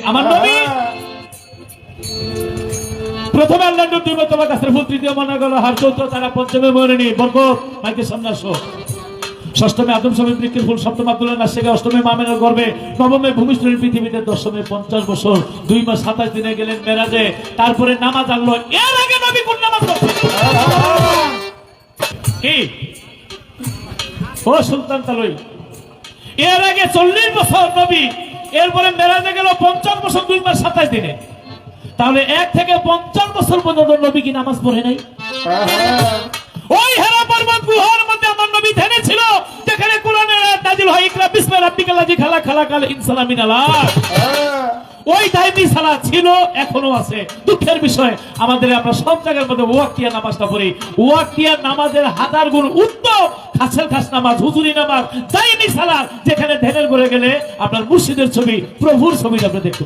আমার নবী প্রথমে আল্লাহ নবী তোমার কাছে ফুল, তৃতীয় মনে গেল হার, চৌদ্দ তারা, পঞ্চমে মরিনি বরকত মাইকের সামনে আসো, ষষ্ঠমে আদম সবে বৃক্ষের ফুল, সপ্তম আব্দুল্লাহ নাসেগে, অষ্টমে মামের গর্বে, নবমে ভূমিষ্ঠের পৃথিবীতে, দশমে 50 বছর 2 মাস 27 দিনে গেলেন মেরাজে। তারপরে নামাজ আনলো। এর আগে নবী কোন নামাজ পড়ছেন? কি ও সুলতান তালই, এর আগে 40 বছর নবী, এরপরে মেরাজে গেল 50 বছর 2 মাস 27 দিনে। তাহলে 1 থেকে 50 বছর পর্যন্ত নবী কি নামাজ পড়ে নাই? ওই হেরা পর্বত গুহার মধ্যে আমার নবী ধ্যানে ছিল, যেখানে কোরআনের আয়াত নাযিল হয়, ইকরা বিসমি রাব্বিকাল্লাযী খালাক, খালাকাল ইনসানা মিন আলাক। ওই দাইমি সালাত ছিল, এখনো আছে। দুঃখের বিষয় আমাদের, আমরা সব জায়গার মধ্যে ওয়াক্তিয়া নামাজটা পড়ি। ওয়াক্তিয়া নামাজের 1000 গুণ উত্তম খাসের খাস নামাজ, হুজুরি নামাজ, দাইমি সালাত, যেখানে ধ্যানের করে গেলে আপনার মুর্শিদের ছবি, প্রভুর ছবি আপনি দেখতে পাবেন।